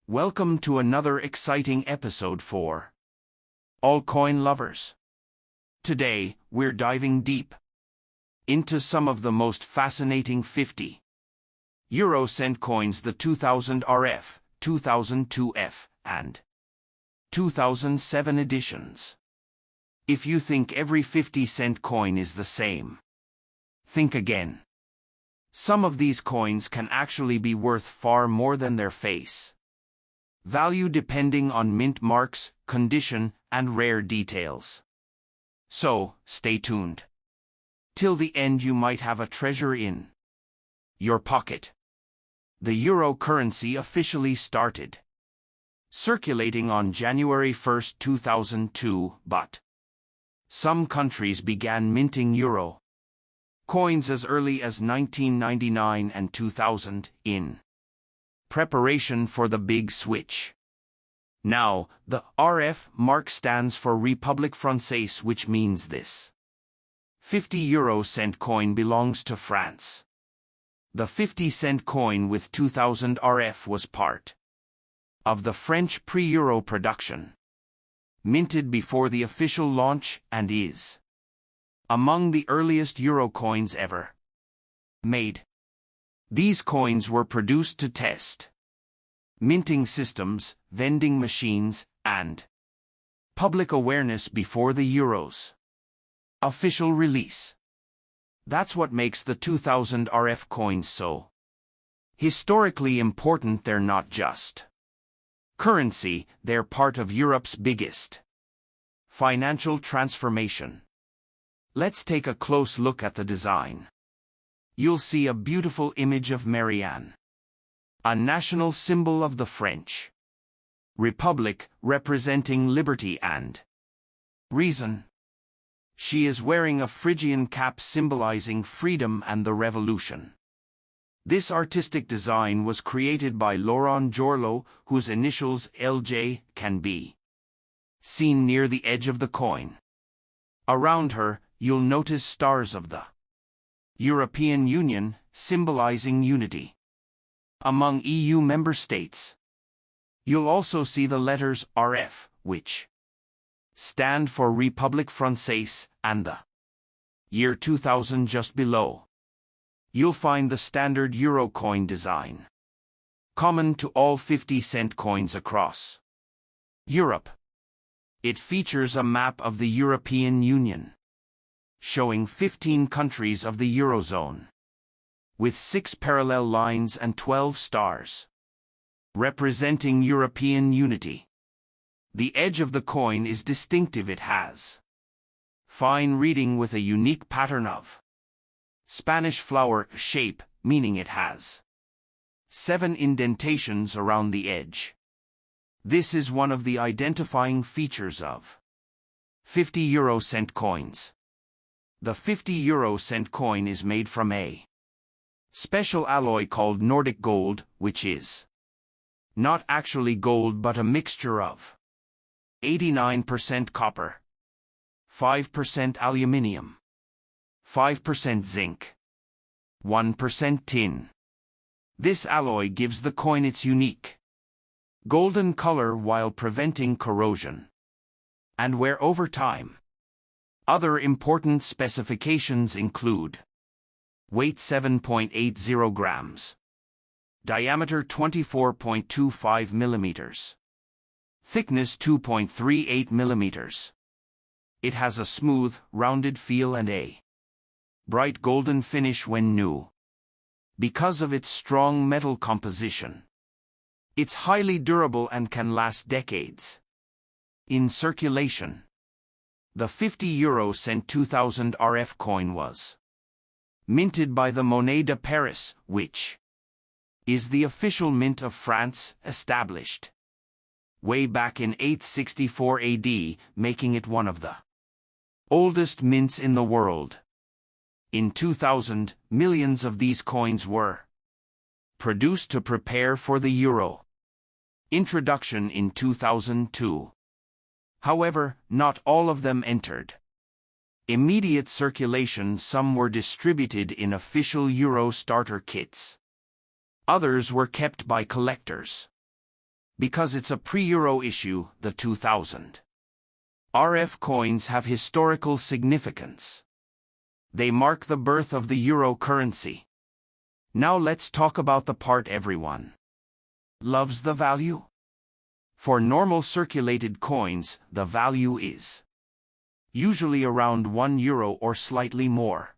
Welcome to another exciting episode for all coin lovers. Today, we're diving deep into some of the most fascinating 50 euro cent coins, the 2000 RF, 2002 F, and 2007 editions. If you think every 50-cent coin is the same, think again. Some of these coins can actually be worth far more than their face value, depending on mint marks, condition, and rare details. So, stay tuned. Till the end, you might have a treasure in your pocket. The euro currency officially started circulating on January 1, 2002, but some countries began minting euro coins as early as 1999 and 2000 in preparation for the big switch. Now, the RF mark stands for République Française, which means this 50 euro cent coin belongs to France. The 50-cent coin with 2000 RF was part of the French pre-euro production, minted before the official launch, and is among the earliest euro coins ever made. These coins were produced to test minting systems, vending machines, and public awareness before the euro's official release. That's what makes the 2000 RF coins so historically important. They're not just currency, they're part of Europe's biggest financial transformation. Let's take a close look at the design. You'll see a beautiful image of Marianne, a national symbol of the French Republic, representing liberty and reason. She is wearing a Phrygian cap symbolizing freedom and the revolution. This artistic design was created by Laurent Jorlot, whose initials LJ can be seen near the edge of the coin. Around her, you'll notice stars of the European Union, symbolizing unity among EU member states. You'll also see the letters RF, which stand for République Française, and the year 2000 just below. You'll find the standard euro coin design, common to all 50-cent coins across Europe. It features a map of the European Union, showing 15 countries of the Eurozone, with 6 parallel lines and 12 stars, representing European unity. The edge of the coin is distinctive. It has fine reading with a unique pattern of Spanish flower shape, meaning it has 7 indentations around the edge. This is one of the identifying features of 50 euro cent coins. The 50 euro cent coin is made from a special alloy called Nordic gold, which is not actually gold but a mixture of 89% copper, 5% aluminium, 5% zinc, 1% tin. This alloy gives the coin its unique golden color while preventing corrosion and wear over time. Other important specifications include weight 7.80 grams, diameter 24.25 millimeters, thickness 2.38 millimeters. It has a smooth, rounded feel and a bright golden finish when new. Because of its strong metal composition, it's highly durable and can last decades in circulation. The 50 euro cent 2000 RF coin was minted by the Monnaie de Paris, which is the official mint of France, established way back in 864 AD, making it one of the oldest mints in the world. In 2000, millions of these coins were produced to prepare for the euro introduction in 2002. However, not all of them entered immediate circulation. Some were distributed in official euro starter kits. Others were kept by collectors Because it's a pre-Euro issue, the 2000 RF coins have historical significance. They mark the birth of the euro currency. Now let's talk about the part everyone loves: the value. For normal circulated coins, the value is usually around €1 or slightly more,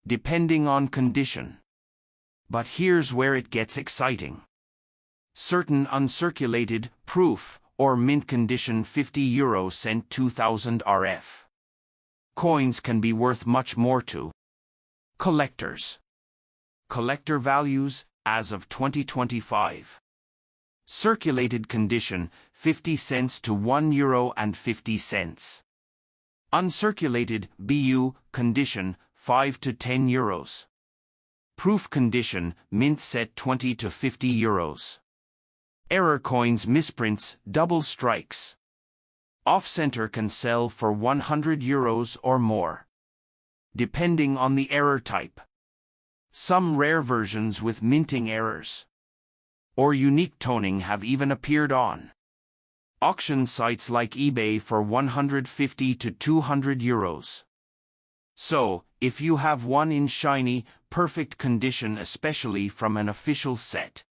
depending on condition. But here's where it gets exciting. Certain uncirculated, proof, or mint condition €50 2000 RF coins can be worth much more to collectors. Collector values, as of 2025. Circulated condition, 50 cents to €1.50. Uncirculated, BU, condition, 5 to €10. Proof condition, mint set 20 to €50. Error coins, misprints, double strikes. Off-center can sell for €100 or more, depending on the error type. Some rare versions with minting errors or unique toning have even appeared on auction sites like eBay for €150 to €200. So, if you have one in shiny, perfect condition, especially from an official set,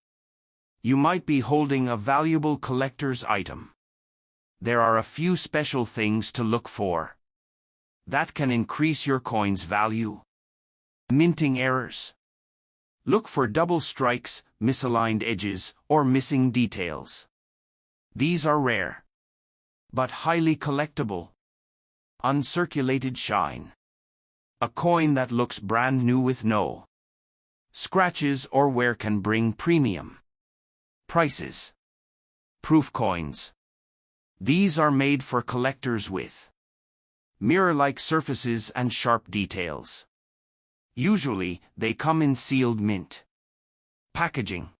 you might be holding a valuable collector's item. There are a few special things to look for that can increase your coin's value. Minting errors. Look for double strikes, misaligned edges, or missing details. These are rare, but highly collectible. Uncirculated shine. A coin that looks brand new with no scratches or wear can bring premium prices. Proof coins. These are made for collectors with mirror-like surfaces and sharp details. Usually, they come in sealed mint packaging.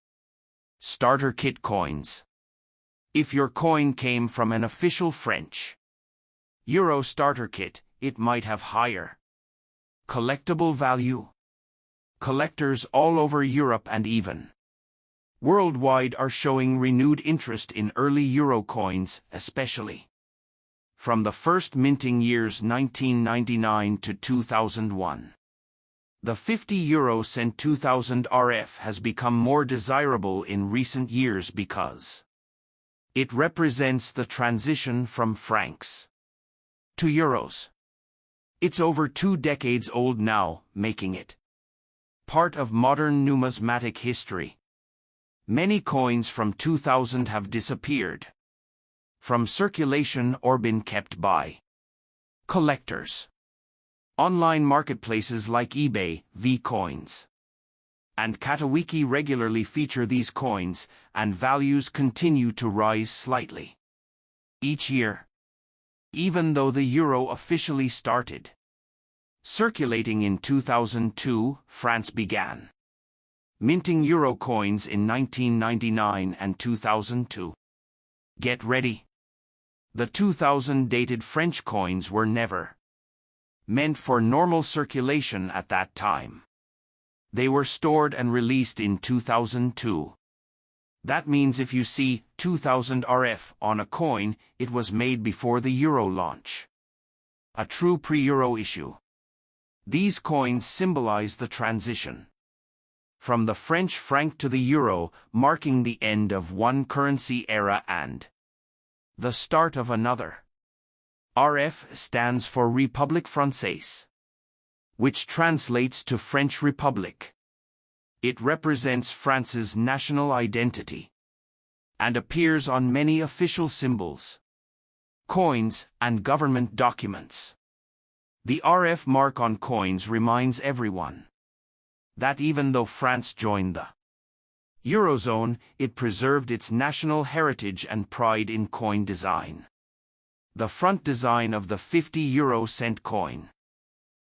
Starter kit coins. If your coin came from an official French Euro starter kit, it might have higher collectible value. Collectors all over Europe and even worldwide are showing renewed interest in early Euro coins, especially from the first minting years 1999 to 2001. The €50 2000 RF has become more desirable in recent years because it represents the transition from francs to euros. It's over 2 decades old now, making it part of modern numismatic history. Many coins from 2000 have disappeared from circulation or been kept by collectors. Online marketplaces like eBay, Vcoins, and Katawiki regularly feature these coins, and values continue to rise slightly each year. Even though the euro officially started circulating in 2002, France began minting euro coins in 1999 and 2002. Get ready. The 2000-dated French coins were never meant for normal circulation at that time. They were stored and released in 2002. That means if you see 2000 RF on a coin, it was made before the euro launch. A true pre-euro issue. These coins symbolize the transition from the French franc to the euro, marking the end of one currency era and the start of another. RF stands for République Française, which translates to French Republic. It represents France's national identity and appears on many official symbols, coins, and government documents. The RF mark on coins reminds everyone that even though France joined the Eurozone, it preserved its national heritage and pride in coin design. The front design of the €50 coin.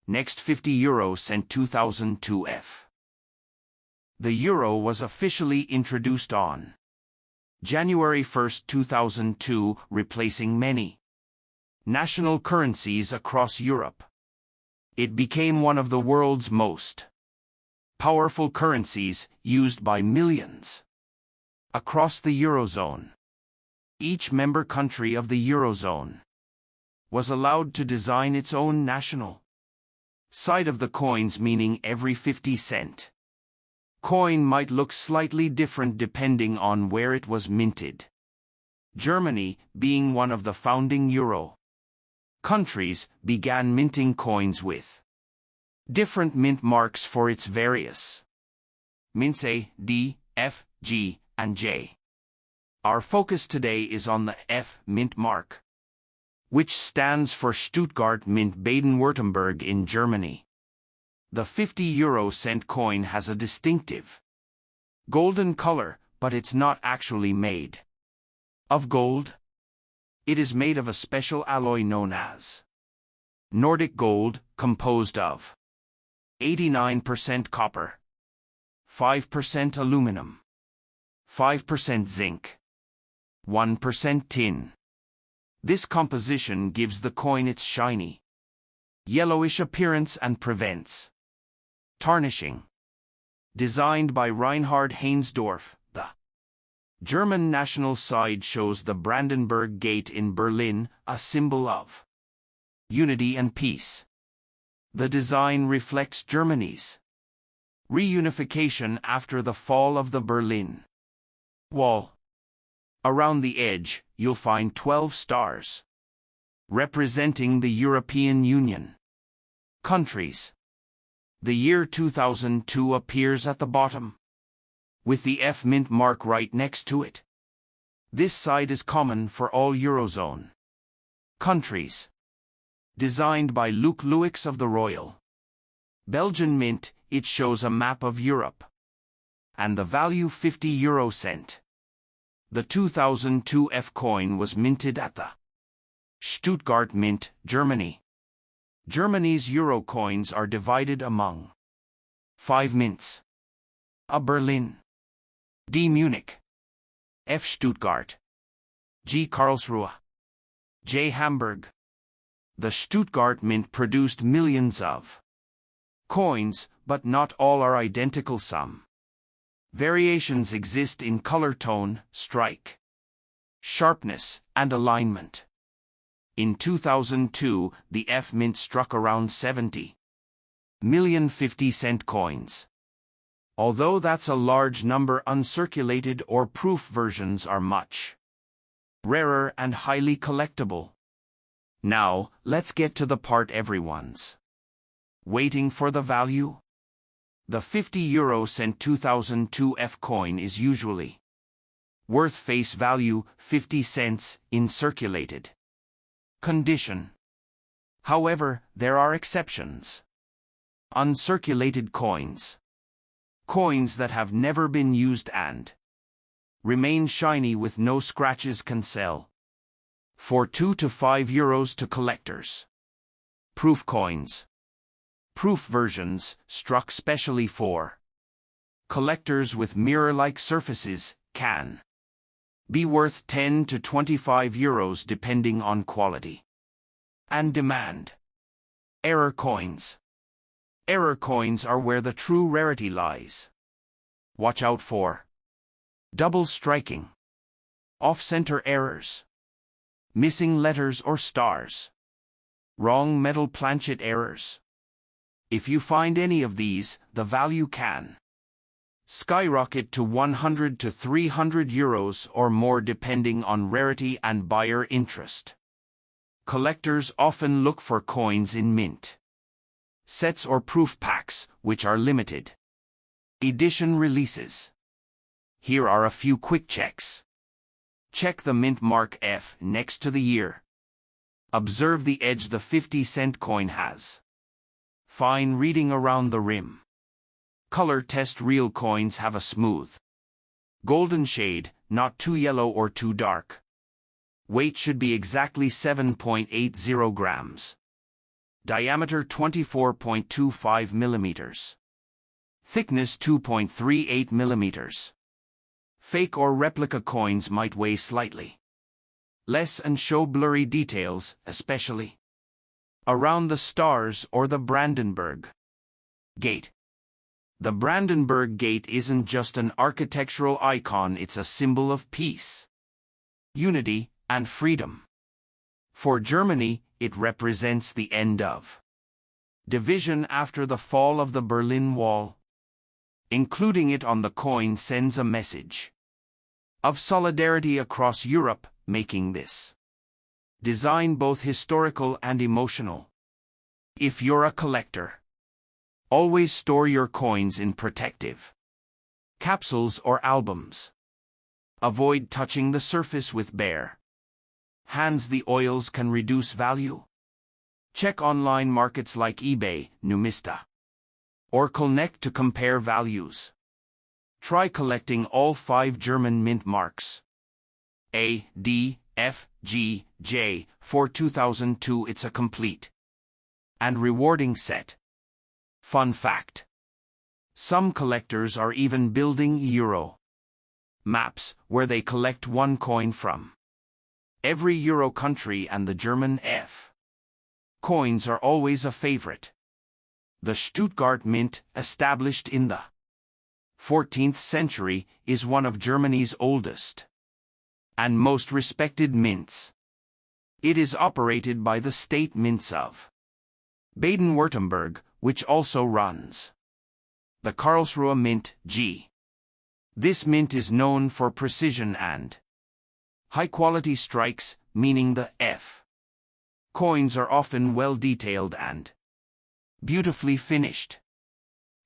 Next, €50 2002 F. The euro was officially introduced on January 1, 2002, replacing many national currencies across Europe. It became one of the world's most powerful currencies, used by millions across the Eurozone. Each member country of the Eurozone was allowed to design its own national side of the coins, meaning every 50-cent coin might look slightly different depending on where it was minted. Germany, being one of the founding Euro countries, began minting coins with different mint marks for its various mints A, D, F, G, and J. Our focus today is on the F mint mark, which stands for Stuttgart Mint Baden-Württemberg in Germany. The 50-euro-cent coin has a distinctive golden color, but it's not actually made of gold. It is made of a special alloy known as Nordic gold, composed of 89% copper, 5% aluminum, 5% zinc, 1% tin. This composition gives the coin its shiny, yellowish appearance and prevents tarnishing. Designed by Reinhard Heinsdorf, the German national side shows the Brandenburg Gate in Berlin, a symbol of unity and peace. The design reflects Germany's reunification after the fall of the Berlin Wall. Around the edge, you'll find 12 stars, representing the European Union countries. The year 2002 appears at the bottom, with the F mint mark right next to it. This side is common for all Eurozone countries. Designed by Luc Louix of the Royal Belgian Mint, it shows a map of Europe and the value 50 euro cent. The 2002 F coin was minted at the Stuttgart Mint, Germany. Germany's euro coins are divided among 5 mints: A Berlin, D Munich, F Stuttgart, G Karlsruhe, J Hamburg. The Stuttgart Mint produced millions of coins, but not all are identical. Some variations exist in color tone, strike, sharpness, and alignment. In 2002, the F Mint struck around 70 million 50-cent coins. Although that's a large number, uncirculated or proof versions are much rarer and highly collectible. Now, let's get to the part everyone's waiting for: the value. The 50 euro cent 2002 F coin is usually worth face value 50 cents in circulated condition. However, there are exceptions. Uncirculated coins, coins that have never been used and remain shiny with no scratches, can sell for 2 to 5 euros to collectors. Proof coins, proof versions struck specially for collectors with mirror-like surfaces, can be worth 10 to 25 euros depending on quality and demand. Error coins. Error coins are where the true rarity lies. Watch out for double striking, off-center errors, missing letters or stars, wrong metal planchet errors. If you find any of these, the value can skyrocket to 100 to 300 euros or more depending on rarity and buyer interest. Collectors often look for coins in mint sets or proof packs, which are limited edition releases. Here are a few quick checks. Check the mint mark F next to the year. Observe the edge the 50-cent coin has. Fine reading around the rim. Color test: real coins have a smooth golden shade, not too yellow or too dark. Weight should be exactly 7.80 grams. Diameter 24.25 millimeters. Thickness 2.38 millimeters. Fake or replica coins might weigh slightly less and show blurry details, especially around the stars or the Brandenburg Gate. The Brandenburg Gate isn't just an architectural icon, it's a symbol of peace, unity, and freedom. For Germany, it represents the end of division after the fall of the Berlin Wall. Including it on the coin sends a message of solidarity across Europe, making this design both historical and emotional. If you're a collector, always store your coins in protective capsules or albums. Avoid touching the surface with bare hands. The oils can reduce value. Check online markets like eBay, Numista, or Collect to compare values. Try collecting all 5 German mint marks: A, D, F, G, J. For 2002, it's a complete and rewarding set. Fun fact: some collectors are even building Euro maps where they collect one coin from every Euro country, and the German F coins are always a favorite. The Stuttgart Mint, established in the 14th century, is one of Germany's oldest and most respected mints. It is operated by the State Mints of Baden-Württemberg, which also runs the Karlsruhe Mint G. This mint is known for precision and high-quality strikes, meaning the F coins are often well-detailed and beautifully finished.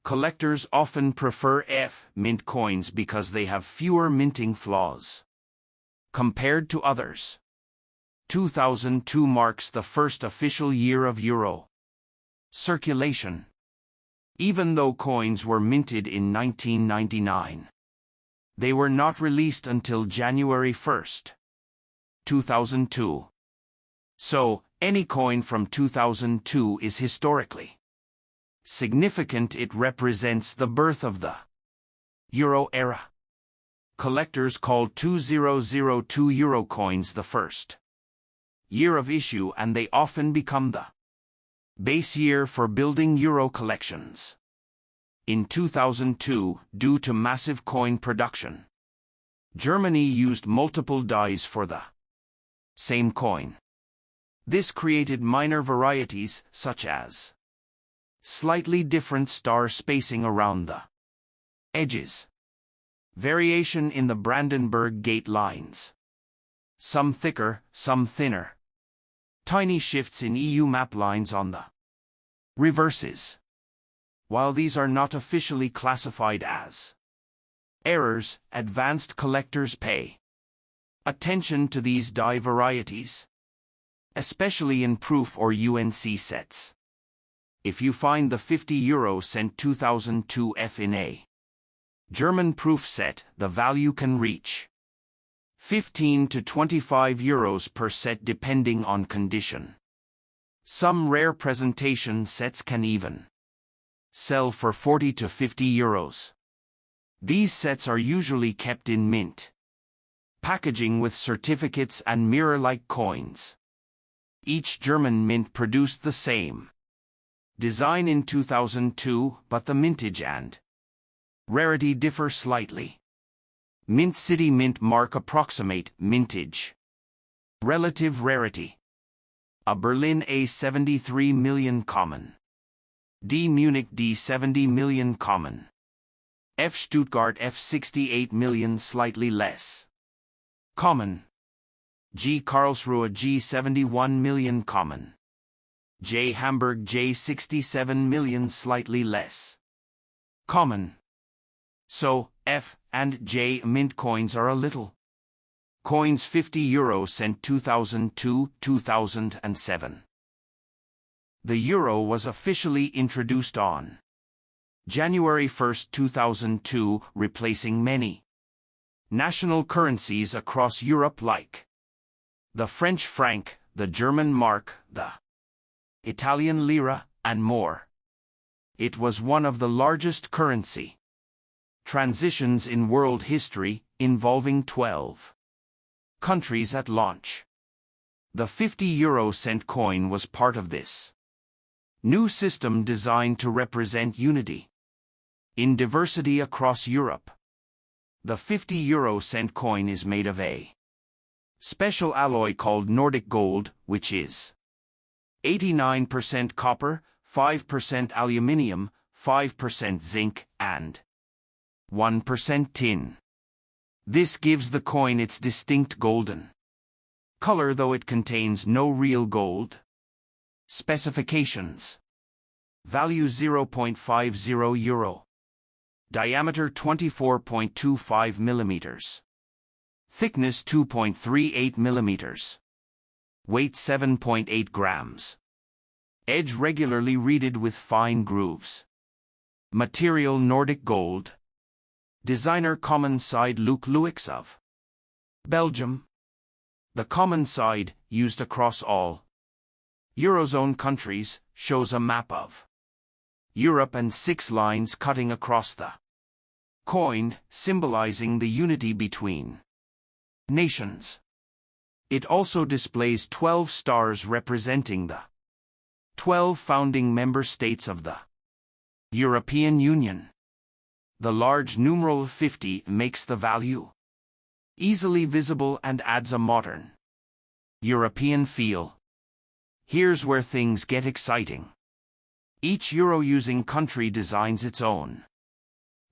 Collectors often prefer F mint coins because they have fewer minting flaws compared to others. 2002 marks the first official year of Euro circulation. Even though coins were minted in 1999, they were not released until January 1, 2002. So, any coin from 2002 is historically significant. It represents the birth of the Euro era. Collectors call 2002 Euro coins the first year of issue, and they often become the base year for building Euro collections. In 2002, due to massive coin production, Germany used multiple dies for the same coin. This created minor varieties, such as slightly different star spacing around the edges, variation in the Brandenburg Gate lines, some thicker, some thinner, tiny shifts in EU map lines on the reverses. While these are not officially classified as errors, advanced collectors pay attention to these die varieties, especially in proof or UNC sets. If you find the €50 2002 F in a German proof set, the value can reach €15 to €25 per set depending on condition. Some rare presentation sets can even sell for €40 to €50. These sets are usually kept in mint packaging with certificates and mirror-like coins. Each German mint produced the same design in 2002, but the mintage and rarity differ slightly. Mint City Mint mark approximate mintage relative rarity. A Berlin A 73 million common. D Munich D 70 million common. F Stuttgart F 68 million slightly less common. G Karlsruhe G 71 million common. J Hamburg J 67 million slightly less common. So, F and J mint coins are a little coins. €50 2002, 2007. The euro was officially introduced on January 1, 2002, replacing many national currencies across Europe like the French franc, the German mark, the Italian lira, and more. It was one of the largest currency transitions in world history, involving 12 countries at launch. The €50 coin was part of this new system designed to represent unity. In diversity across Europe. The 50 € coin is made of a special alloy called Nordic gold, which is 89% copper, 5% aluminium, 5% zinc, and 1% tin. This gives the coin its distinct golden color, though it contains no real gold. Specifications. Value 0.50 euro. Diameter 24.25 millimeters. Thickness 2.38 millimeters. Weight 7.8 grams. Edge regularly reeded with fine grooves. Material Nordic gold. Designer common side Luc Louix of Belgium. The common side, used across all Eurozone countries, shows a map of Europe and 6 lines cutting across the coin, symbolizing the unity between nations. It also displays 12 stars representing the 12 founding member states of the European Union. The large numeral 50 makes the value easily visible and adds a modern European feel. Here's where things get exciting. Each euro-using country designs its own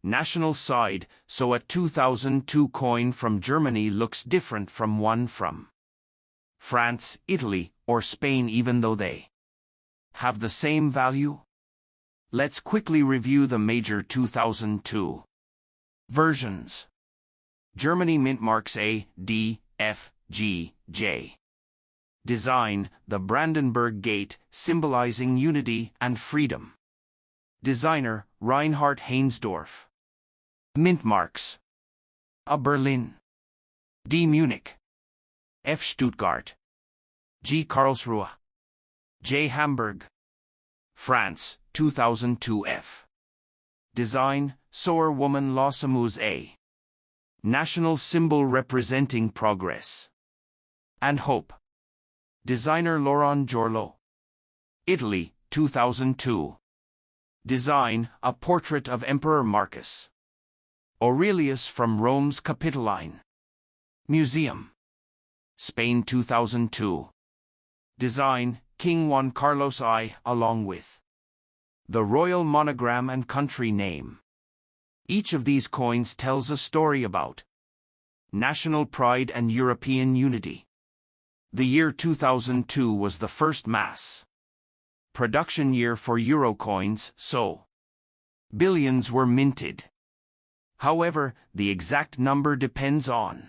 national side, so a 2002 coin from Germany looks different from one from France, Italy, or Spain, even though they have the same value. Let's quickly review the major 2002 versions. Germany mint marks A, D, F, G, J. Design, the Brandenburg Gate, symbolizing unity and freedom. Designer, Reinhard Heinsdorf. Mint marks: A, Berlin. D, Munich. F, Stuttgart. G, Karlsruhe. J, Hamburg. France, 2002 F. Design, Sauer Woman Lausimus A. National symbol representing progress and hope. Designer Laurent Jorlot. Italy, 2002. Design, a portrait of Emperor Marcus Aurelius from Rome's Capitoline Museum. Spain, 2002. Design, King Juan Carlos I, along with the royal monogram and country name. Each of these coins tells a story about national pride and European unity. The year 2002 was the first mass production year for euro coins, so billions were minted. However, the exact number depends on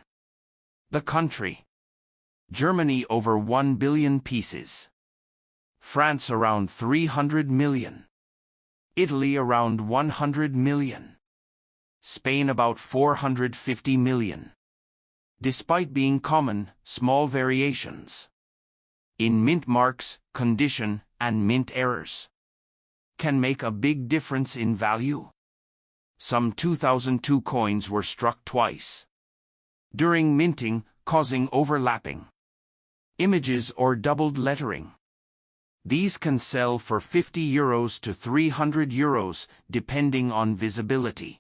the country. Germany over 1 billion pieces. France around 300 million. Italy around 100 million. Spain about 450 million. Despite being common, small variations in mint marks, condition, and mint errors can make a big difference in value. Some 2002 coins were struck twice during minting, causing overlapping images or doubled lettering. These can sell for €50 to €300, depending on visibility.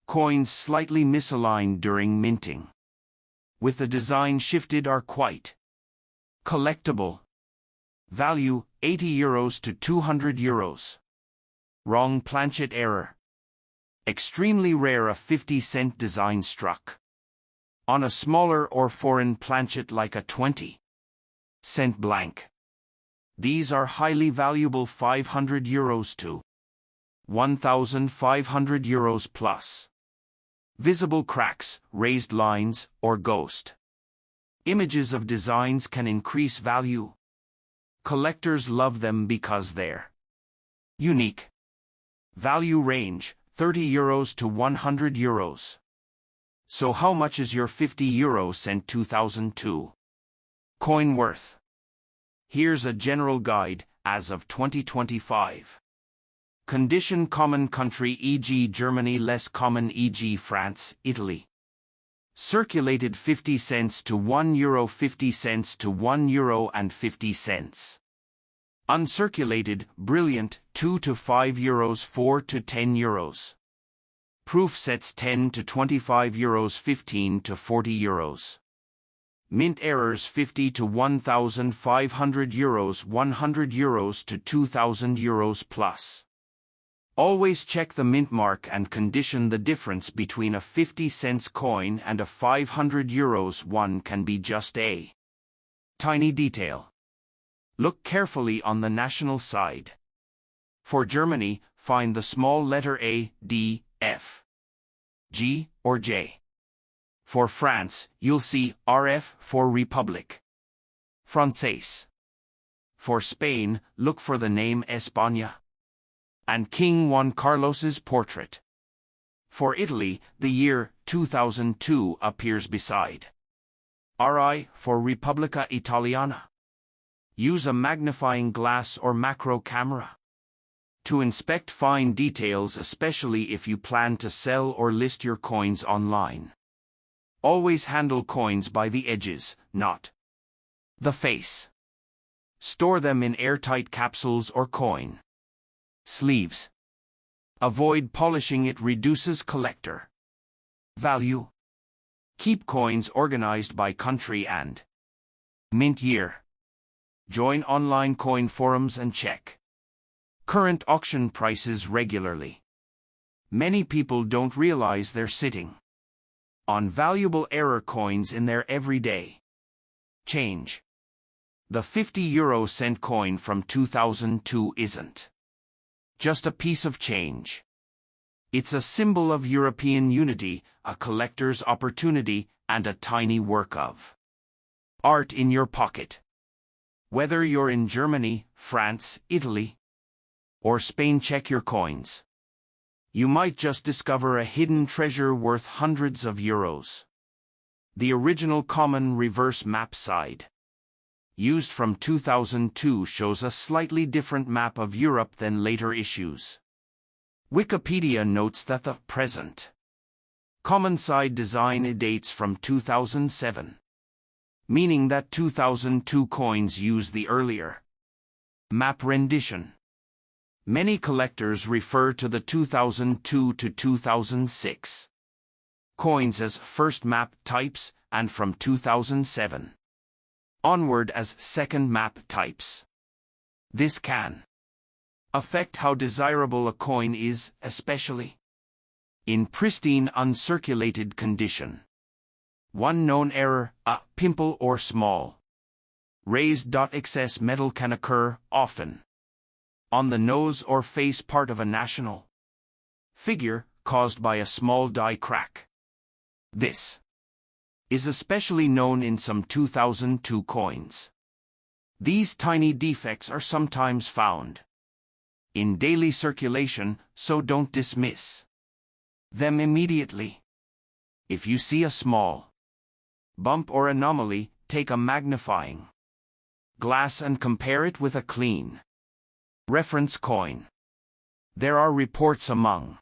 Coins slightly misaligned during minting, with the design shifted, are quite collectible. Value, €80 to €200. Wrong planchet error. Extremely rare, a 50-cent design struck on a smaller or foreign planchet like a 20-cent blank. These are highly valuable, €500 to €1,500 plus. Visible cracks, raised lines, or ghost images of designs can increase value. Collectors love them because they're unique. Value range, €30 to €100. So how much is your €50 2002 coin worth? Here's a general guide, as of 2025. Condition: common country, e.g. Germany; less common, e.g. France, Italy. Circulated 50 cents to €1, 50 cents to €1.50. Uncirculated, brilliant, €2 to €5, €4 to €10. Proof sets 10 to 25 euros, 15 to 40 euros. Mint errors 50 to 1,500 euros, 100 euros to 2,000 euros plus. Always check the mint mark and condition. The difference between a 50-cent coin and a 500 euros one can be just a tiny detail. Look carefully on the national side. For Germany, find the small letter A, D, F, G, or J. For France, you'll see RF for Republic Française. For Spain, look for the name España and King Juan Carlos's portrait. For Italy, the year 2002 appears beside RI for Repubblica Italiana. Use a magnifying glass or macro camera to inspect fine details, especially if you plan to sell or list your coins online. Always handle coins by the edges, not the face. Store them in airtight capsules or coin sleeves. Avoid polishing, it reduces collector value. Keep coins organized by country and mint year. Join online coin forums and check current auction prices regularly. Many people don't realize they're sitting on valuable error coins in their everyday change. The 50-euro-cent coin from 2002 isn't just a piece of change. It's a symbol of European unity, a collector's opportunity, and a tiny work of art in your pocket. Whether you're in Germany, France, Italy, or Spain, check your coins. You might just discover a hidden treasure worth hundreds of euros. The original common reverse map side, used from 2002, shows a slightly different map of Europe than later issues. Wikipedia notes that the present common side design dates from 2007, meaning that 2002 coins use the earlier map rendition. Many collectors refer to the 2002 to 2006 coins as first map types, and from 2007 onward as second map types. This can affect how desirable a coin is, especially in pristine uncirculated condition. One known error, a pimple or small raised excess metal, can occur, often on the nose or face part of a national figure, caused by a small die crack. This is especially known in some 2002 coins. These tiny defects are sometimes found in daily circulation, so don't dismiss them immediately. If you see a small bump or anomaly, take a magnifying glass and compare it with a clean reference coin. There are reports among